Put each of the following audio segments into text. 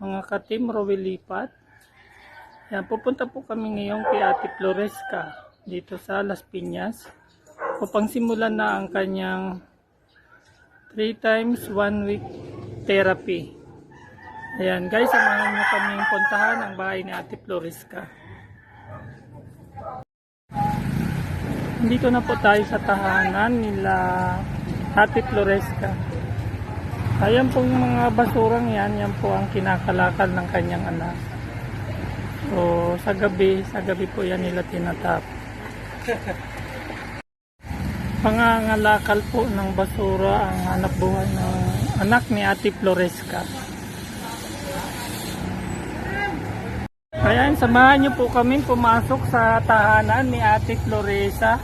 mga ka-team Rowel Lipat. Yan, pupunta po kami ngayon kay Ate Floresca dito sa Las Piñas upang simulan na ang kanyang 3 times 1 week therapy. Ayan guys, samahan nyo kaming puntahan ang bahay ni Ate Floresca. Dito na po tayo sa tahanan nila Ate Floresca. Ayan po yung mga basurang yan po ang kinakalakal ng kanyang anak. So sa gabi po yan nila tinatap. Pangangalakal po ng basura ang hanap buhay ng anak ni Ate Floresca. Ayan, samahan nyo po kami pumasok sa tahanan ni Ate Floresca.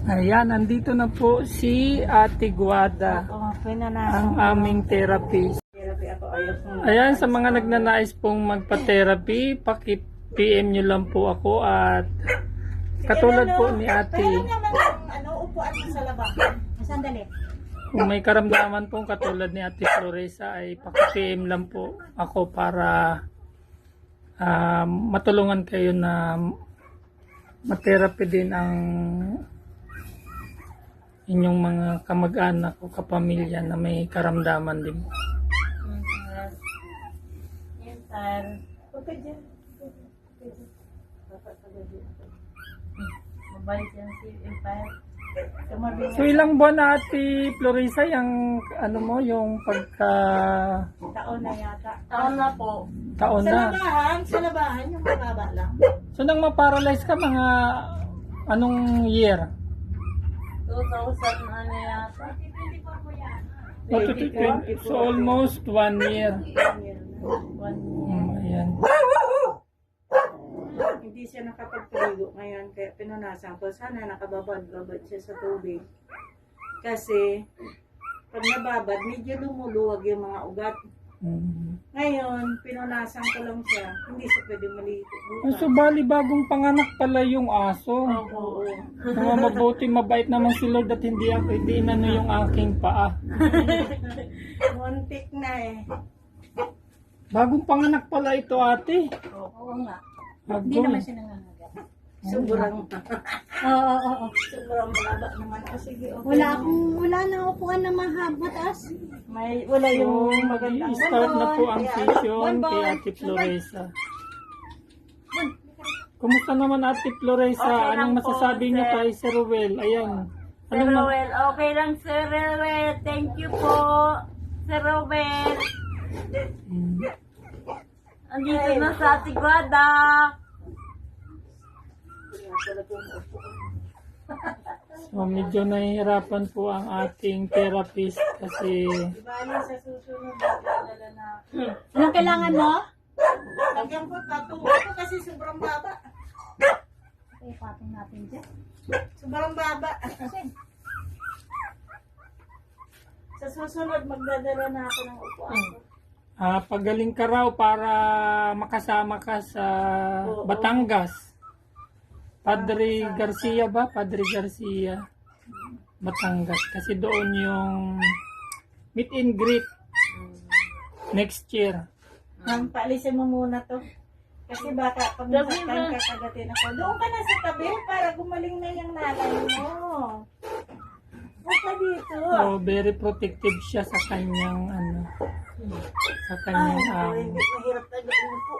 Ayan, nandito na po si Ate Guada, ang aming therapist. Ayan, sa mga nagnanais pong magpa-therapy, paki-PM nyo lang po ako at katulad po ni Ate. Upuan sa labahan. Sandali. Kung may karamdaman pong katulad ni Ate Floresca ay paki-PM lang po ako para matulungan kayo na ma-therapy din ang inyong mga kamag-anak o kapamilya na may karamdaman din. So ilang buwan na Ate Floresca yung ano mo, yung pagka Taon na yata. Taon na po. taon na. Sa labahan, yung mababa lang. So nang ma-paralyze ka mga anong year? 2000 ano yata. So almost 1 year. Ayan. Hindi siya nakapagpaligo ngayon kaya pinunasan ko. Sana nakababad-babad siya sa tubig. Kasi pag nababad, medyo lumuluwag yung mga ugat. Ngayon, pinunasan ko lang siya. Hindi siya pwede maligo. So bali bagong panganak pala yung aso. Oo. Mga mabuti, mabait naman si Lord at hindi inano yung aking paa. Muntik na eh. Bagong panganak pala ito ate. Oo nga. Hindi naman siya nangangagat. Sobrang. Oo. Sobrang malaba naman. Sige, okay. Wala na upuan na mataas. Wala yung So magandang. start na po ang session kay Ate Floresca. Kumusta naman Ate Floresca? Okay lang Anong po, masasabi niyo sir. kay Sir Rowel? Ayan. Sir Rowel, okay lang Sir Rowel. Thank you po, Sir Rowel. Andito na sa Ate Guada. So medyo nahihirapan po ang ating therapist kasi Bali sa susunod, magdadala na. Anong kailangan mo? Lagyan ko, tatungo ko kasi sobrang baba. Patong natin dyan. Sobrang baba. Sa susunod, magdadala na ako ng upuan ko. pagaling ka raw para makasama ka sa Batangas. Padre Garcia ba? Padre Garcia. Batangas. Kasi doon yung meet and greet next year. Paalisin mo muna to. Kasi baka pag nasaktan ka, kagatin ako. Doon ka na sa tabi para gumaling na yung nanay mo. Huwag ka dito. So very protective siya sa kanyang sa kanyang Mahirap na gawin po.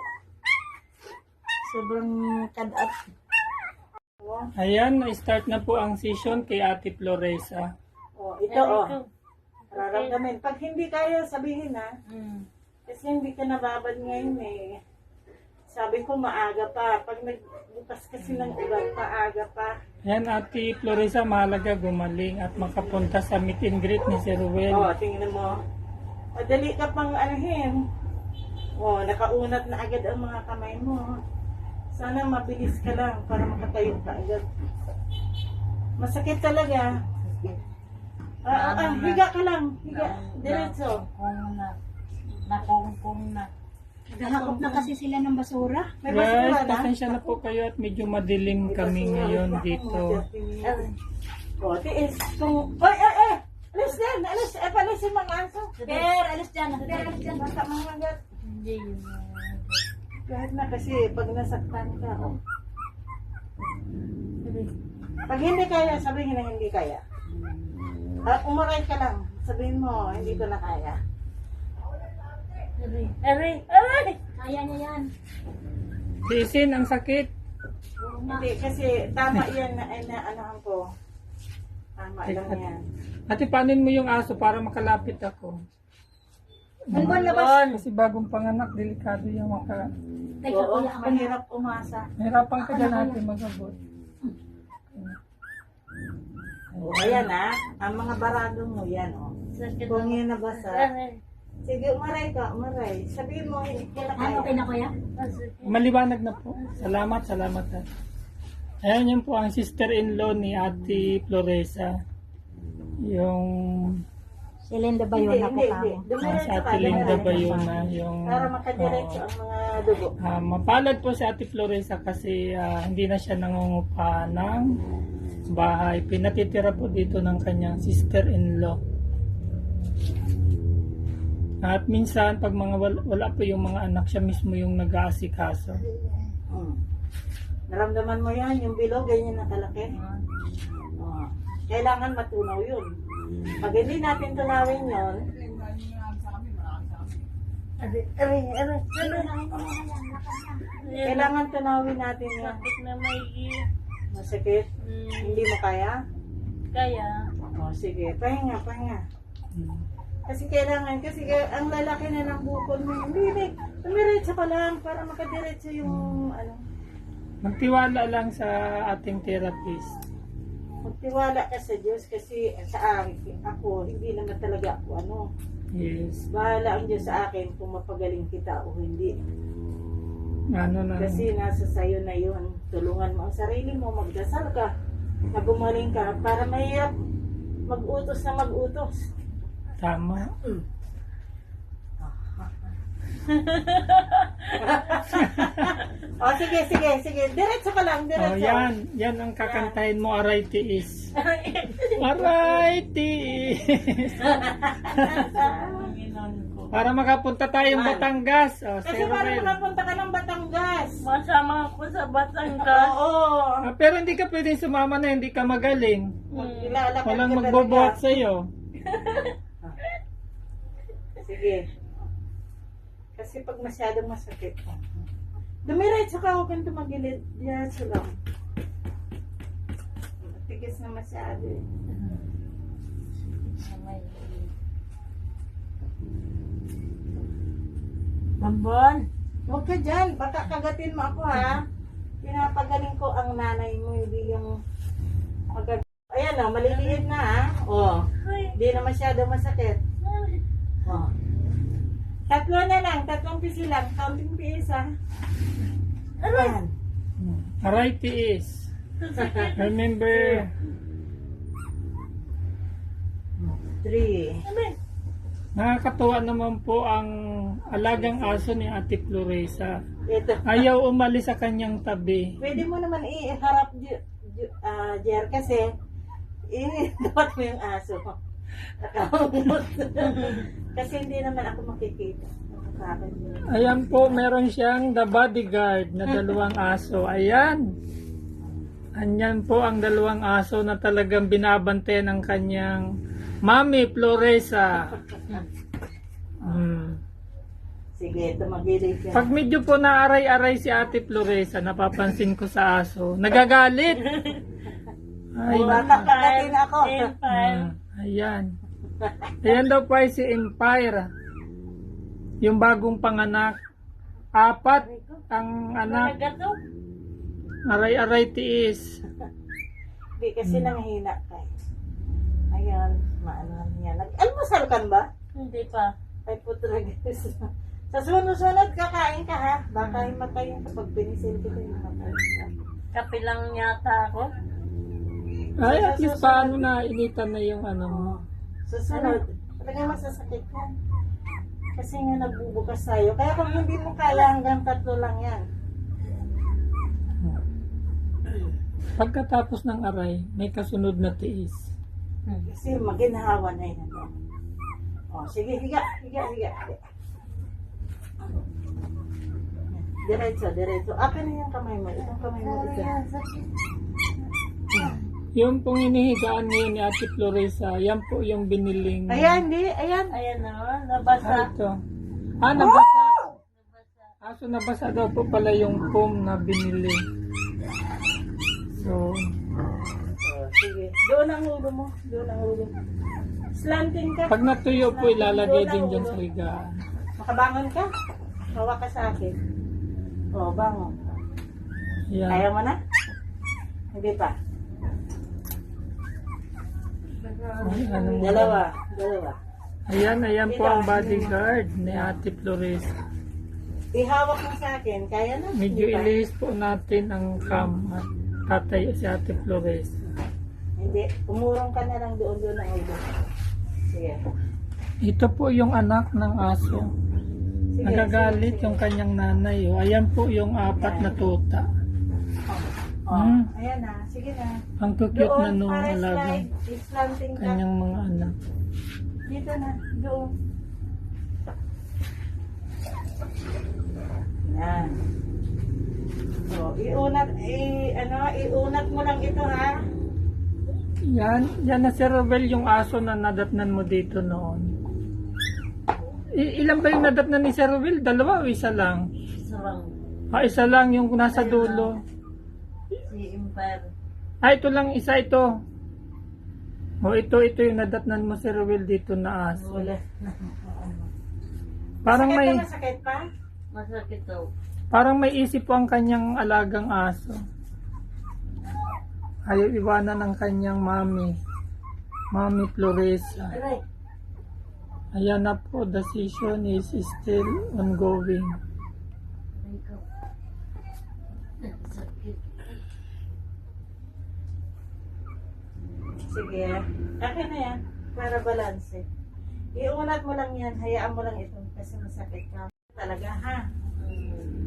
Sobrang kadat. ayan, start na po ang session kay Ate Floresca. Ito Nararamdamin. Pag hindi kaya sabihin na, kasi hindi ka nababad ngayon eh. Sabi ko maaga pa. Pag nagbukas kasi ng ugat, maaga pa. Ayan, Ate Floresca, mahalaga gumaling at makapunta sa meet and greet ni Sir Rowel. Tingnan mo. Madali ka pang anahin. Nakaunat na agad ang mga kamay mo. Sana mabilis ka lang para makatayo ka agad. Masakit talaga. Higa ka lang. Higa. Diretso. Nakungkong na. Nagahakot na kasi sila ng basura. May Guys, basura na. pasensya na po kayo at medyo madilim kami ngayon dito. Tiis. Ay! kasi mga aso. Per, alis dyan. Per, alis dyan. Basta mga gat. Hindi yun. Kahit na kasi pag nasaktan ka, oh. Pag hindi kaya, sabihin na hindi kaya. Umaray ka lang. Sabihin mo, hindi ko na kaya. Aray! Aray! Kaya niya yan. Tiisin ang sakit. Hindi, kasi tama yan na anahan ko. Tama lang yan. Ate, panin mo yung aso para makalapit ako. Bonbon, labas. Kasi bagong panganak, delikado yung maka... Teka, Oo, kuya, ako na. mahirap umasa. Nahirapan ka dyan natin magabot. O, ayan ang mga barado mo yan, oh. Sakit Kung ako. yan nabasa. Aray! Sige, umaray ka, umaray. Sabihin mo, hindi ko na Ano, okay kaya. na kuya? Maliwanag na po. Salamat, salamat. Ha. Ayan yun po ang sister-in-law ni Ate Floresa. Yung Si Linda ba yun na po kamo? si Dumiretso ka, Ate Linda dumiretso ka. Bayona. Yung, Para makadiretso ang mga dugo. mapalad po si Ate Floresa kasi hindi na siya nangungupa ng bahay. Pinatitira po dito ng kanyang sister-in-law. At minsan, pag mga wala po yung mga anak, siya mismo yung nag-aasikaso. Naramdaman mo yan, yung bilog, ganyan na kalaki. Oh. Kailangan matunaw yun. Pag hindi natin tunawin yun, kailangan tunawin natin yun. Sakit na may Masakit? Hindi mo kaya? kaya. O, sige. Pahinga, pahinga. Hmm. Kasi kailangan, kasi ang lalaki na ng bukol mo. Hindi, tumiretso ka lang para makadiretso yung, Magtiwala lang sa ating therapist. magtiwala ka sa Diyos kasi sa akin, ako, hindi naman talaga ako, Yes. bahala ang Diyos sa akin kung mapagaling kita o hindi. Ano na. Kasi nasa sayo na yun. Tulungan mo ang sarili mo, magdasal ka, na gumaling ka, para mahirap mag-utos na mag-utos. Tama. O, sige, sige, sige. Diretso ka lang, Oh, diretso. yan ang kakantahin mo, Aray Tiis. Aray Tiis. Para makapunta tayong Batangas. Oh, Kasi Sir para Romel. makapunta ka ng Batangas. Masama ako sa Batangas. Oo. Pero hindi ka pwedeng sumama na hindi ka magaling. Ilalakad Walang ka magbobuhat talaga. sa'yo. Sige. Kasi pag masyadong masakit. Dumiretso ka, huwag kang tumagilid. Diretso lang. Matigas na masyado eh. Bambon. Huwag ka dyan, baka kagatin mo ako ha. Pinapagaling ko ang nanay mo, hindi yung ayan o, maliliit na ha. O, hindi na masyado masakit. O. Tatlo na lang, tatlong pisi lang, counting piece ha. Ayan. Aray Tiis. Remember, 3. nakakatuwa naman po ang alagang aso ni Ate Floresa. Ito. Ayaw umalis sa kanyang tabi. Pwede mo naman iharap, Jer, kasi dapat mo yung aso. Nakaumot. Kasi hindi naman ako makikita. Nakakakit mo. Ayan po, meron siyang the bodyguard na dalawang aso. Ayan. Anyan po ang dalawang aso na talagang binabantayan ng kanyang Mami Floresa. Sige, tumagilid ka. Pag medyo po naaray-aray si Ate Floresa, napapansin ko sa aso, nagagalit. Ay, Kakatin ako. ayan. Ayan daw po ay si Empire. Yung bagong panganak. 4 ang anak. Nagato. Aray-aray tiis. Hindi, kasi nanghina ka. Ayan, maano yan. Almusal ka ba? Hindi pa. Ay, putragis. Sa sunod-sunod, kakain ka ha. Baka himatayin kapag pinisil kita yung himatayin ka. Kape lang yata ako. Ay, at least paano na initan na yung ano mo. Susunod, talaga masasakit ka. Kasi nga nagbubukas tayo. Kaya kung hindi mo kaya hanggang 3 lang yan. Pagkatapos ng aray, may kasunod na tiis. Kasi maginhawa na yan. Oh, sige, higa. Diretso. Akin na yung kamay mo. Itong kamay mo dito. Yung pong inihigaan ngayon ni Ate Floresa, yan po yung biniling... Ayan, ayan. Ayan na, Ah, nabasa. ito. Nabasa. So nabasa daw po pala yung foam na binili. So, Oh, sige. Doon ang ulo mo. Slanting ka. pag natuyo po, ilalagay din dyan sa higaan. Makabangon ka. Hawak ka sa akin. Oh, bangon. Yan. Kaya mo na? Hindi pa. Anong- Dalawa. Ayan po ang bodyguard ni Ate Floresa. Ihawak mo sa akin. Kaya na? Medyo Hindi pa? ilihis po natin ang cam at tatay si Ate Floresa. Hindi. Umurong ka na lang doon ang ulo. Sige. Ito po yung anak ng aso. Sige, Nagagalit sige. yung kanyang nanay. Oh. Ayan po yung apat na tuta. Oh, Hmm. ayan na. Sige na. Ang cute na nung para alagang slide. Slanting ka. kanyang mga anak. Dito na. Doon. Yan. So, iunat mo lang ito ha. Yan na Sir Robel yung aso na nadatnan mo dito noon. Ilan ba yung nadatnan ni Sir Robel? Dalawa o isa lang? Sarang Isa lang yung nasa dulo. si Empire. Ito lang, isa ito. Ito yung nadatnan mo Sir Robel dito na aso. Wala. Parang Sakit may na masakit pa? Masakit daw. parang may isip po ang kanyang alagang aso. Ayaw iwanan ng kanyang mami. Mami Floresa. Aray. Ayan na po, the decision is still ongoing. Aray ko. Sakit. Sige. Akin na yan. Para balance. Iunat mo lang yan. Hayaan mo lang ito. Kasi masakit ka. Talaga ha.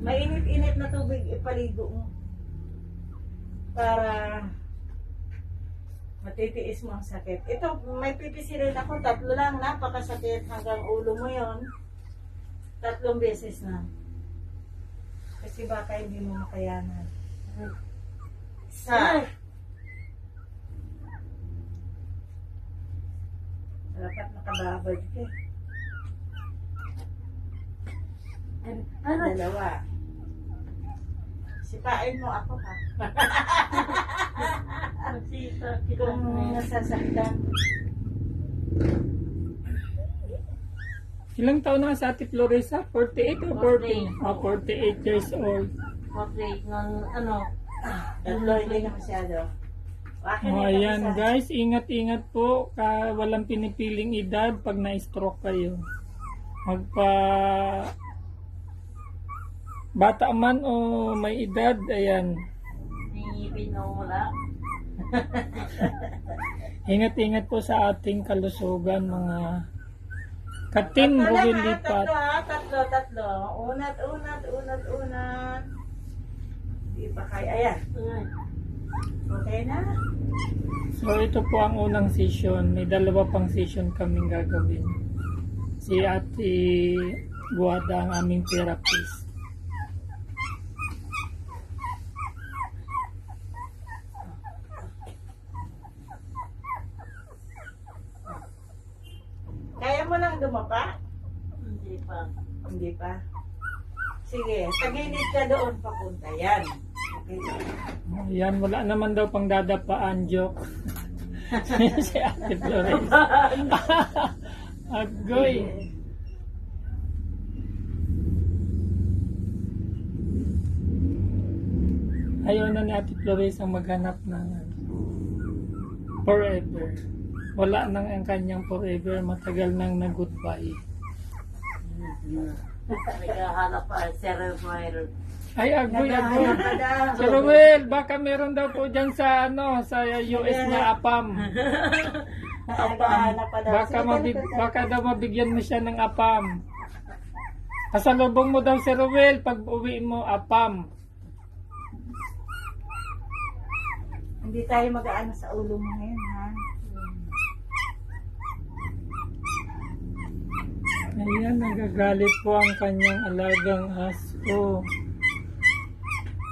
Mainit-init na tubig ipaligo mo. Para matitiis mo ang sakit. Ito, may pipisirin ako. 3 lang. Napakasakit hanggang ulo mo yon. 3 beses na. Kasi baka hindi mo makayanan. Sa dapat nakababad ka. Aray. 2. Sipain mo ako ha. Masisakit Kung ako. nasasaktan. Ilang taon na sa Ate Floresa? 48 o 40? 48 years old. Okay, ano, 3, hindi na masyado. Akin Oh, ito ayan isa. guys, ingat-ingat po. Walang pinipiling edad pag na-stroke kayo. Bata man o may edad, ayan. nangipin na wala. Ingat-ingat po sa ating kalusugan mga katim Tatlo lang, Ruben ha? Lipat. Tatlo. Unat. Di pa kaya. Ayan. Aray. Okay na? So ito po ang unang session. May 2 pang session kaming gagawin. Si Ate Guada ang aming therapist. Kaya mo nang dumapa? Hindi pa. Hindi pa. Sige, tagilid ka doon papunta. Yan. Okay. Ayan, wala naman daw pang dadapaan joke. Si Ate Flores. Agoy. Ayaw na ni Ate Flores ang maghanap ng forever. Wala nang ang kanyang forever. Matagal nang nag-goodbye. Naghahanap pa, cerebral. Ay, agoy. Naghahanap ka daw. Sir Ruel, baka meron daw po dyan sa sa US na apam. Naghahanap pa daw. Baka daw mabigyan mo siya ng apam. Pasalubong mo daw si Ruel pag uwi mo apam. Hindi tayo mag-aano sa ulo mo ngayon, ha? Ayan, nagagalit po ang kanyang alagang aso.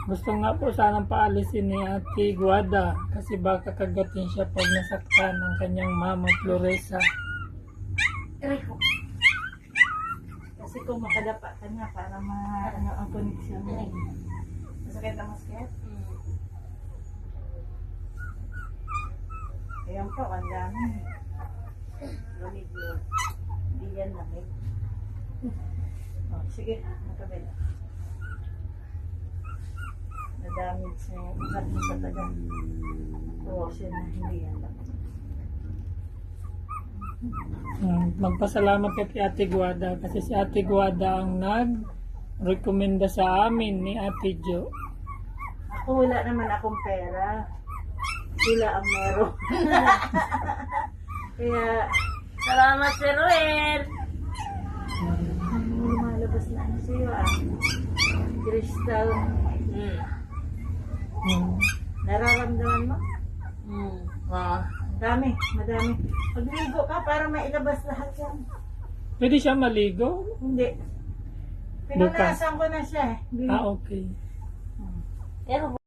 Gusto nga po sanang paalisin ni Ate Guada kasi baka kagatin siya pag nasaktan ng kanyang mama Floresa. Kasi kung makadapa ka na para ano ang koneksyon mo. Masakit ang masakit? Ayan po, ang dami. Lamig yun. Hindi yan lamig. Oh, sige, nakabila. Nadamage na yung ugat mo sa taga. Tuwasin na hindi yan lamig. Magpasalamat ka kay Ate Guada kasi si Ate Guada ang nag-rekomenda sa amin ni Ate Jo. Ako wala naman akong pera. Sila ang meron. Kaya, Salamat, Sir Ruel. lumalabas na ano sa'yo Crystal. Nararamdaman mo? Wow. Madami. Magligo ka para mailabas lahat yan. Pwede siya maligo? Hindi. Pinunasan ko na siya eh. Ah, okay. Pero